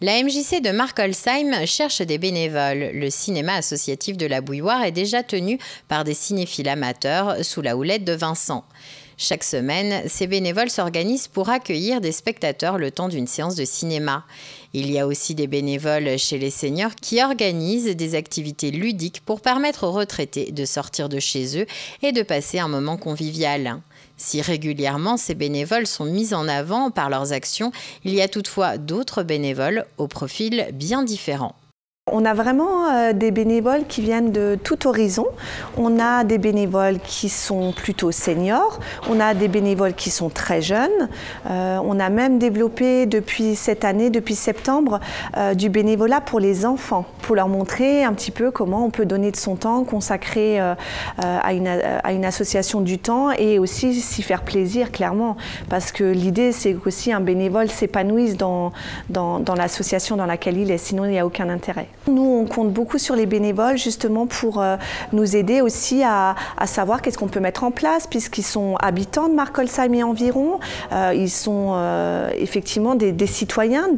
La MJC de Marckolsheim cherche des bénévoles. Le cinéma associatif de la Bouilloire est déjà tenu par des cinéphiles amateurs sous la houlette de Vincent. Chaque semaine, ces bénévoles s'organisent pour accueillir des spectateurs le temps d'une séance de cinéma. Il y a aussi des bénévoles chez les seniors qui organisent des activités ludiques pour permettre aux retraités de sortir de chez eux et de passer un moment convivial. Si régulièrement ces bénévoles sont mis en avant par leurs actions, il y a toutefois d'autres bénévoles au profil bien différent. On a vraiment des bénévoles qui viennent de tout horizon. On a des bénévoles qui sont plutôt seniors, on a des bénévoles qui sont très jeunes. On a même développé depuis cette année, depuis septembre, du bénévolat pour les enfants, pour leur montrer un petit peu comment on peut donner de son temps, consacrer à une association du temps et aussi s'y faire plaisir clairement. Parce que l'idée c'est qu'aussi un bénévole s'épanouisse dans l'association dans laquelle il est, sinon il n'y a aucun intérêt. Nous, on compte beaucoup sur les bénévoles justement pour nous aider aussi à savoir qu'est-ce qu'on peut mettre en place puisqu'ils sont habitants de Marckolsheim et environ. Ils sont effectivement des citoyens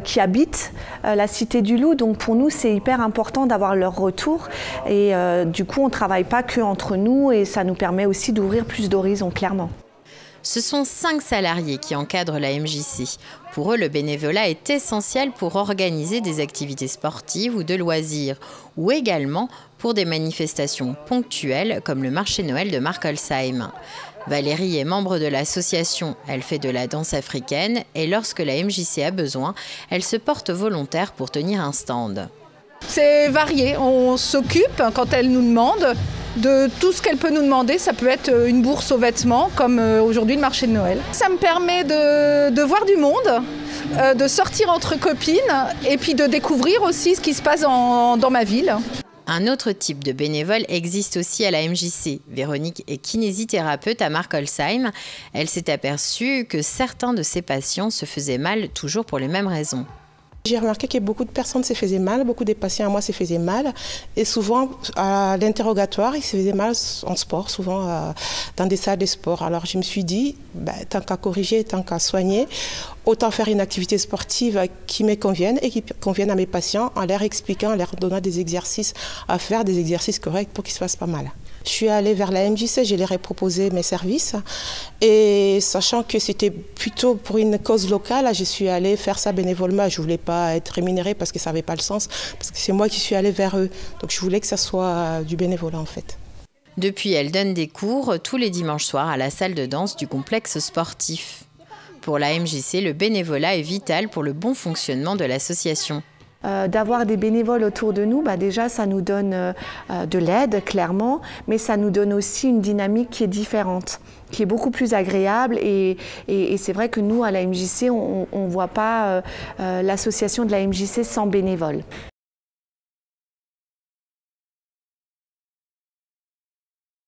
qui habitent la Cité du Loup. Donc pour nous, c'est hyper important d'avoir leur retour. Et du coup, on ne travaille pas que entre nous et ça nous permet aussi d'ouvrir plus d'horizons, clairement. Ce sont 5 salariés qui encadrent la MJC. Pour eux, le bénévolat est essentiel pour organiser des activités sportives ou de loisirs, ou également pour des manifestations ponctuelles comme le marché Noël de Marckolsheim. Valérie est membre de l'association, elle fait de la danse africaine et lorsque la MJC a besoin, elle se porte volontaire pour tenir un stand. C'est varié, on s'occupe quand elle nous demande de tout ce qu'elle peut nous demander. Ça peut être une bourse aux vêtements comme aujourd'hui le marché de Noël. Ça me permet de voir du monde, de sortir entre copines et puis de découvrir aussi ce qui se passe dans ma ville. Un autre type de bénévole existe aussi à la MJC. Véronique est kinésithérapeute à Marckolsheim. Elle s'est aperçue que certains de ses patients se faisaient mal toujours pour les mêmes raisons. J'ai remarqué que beaucoup de personnes se faisaient mal, beaucoup de patients à moi se faisaient mal. Et souvent, à l'interrogatoire, ils se faisaient mal en sport, souvent dans des salles de sport. Alors je me suis dit, tant qu'à corriger, tant qu'à soigner, autant faire une activité sportive qui me convienne et qui convienne à mes patients en leur expliquant, en leur donnant des exercices à faire, des exercices corrects pour qu'ils ne se fassent pas mal. Je suis allée vers la MJC, je leur ai proposé mes services et sachant que c'était plutôt pour une cause locale, je suis allée faire ça bénévolement. Je ne voulais pas être rémunérée parce que ça n'avait pas le sens, parce que c'est moi qui suis allée vers eux. Donc je voulais que ça soit du bénévolat en fait. Depuis, elle donne des cours tous les dimanches soirs à la salle de danse du complexe sportif. Pour la MJC, le bénévolat est vital pour le bon fonctionnement de l'association. D'avoir des bénévoles autour de nous, déjà ça nous donne de l'aide clairement, mais ça nous donne aussi une dynamique qui est différente, qui est beaucoup plus agréable et c'est vrai que nous à la MJC on ne voit pas l'association de la MJC sans bénévoles.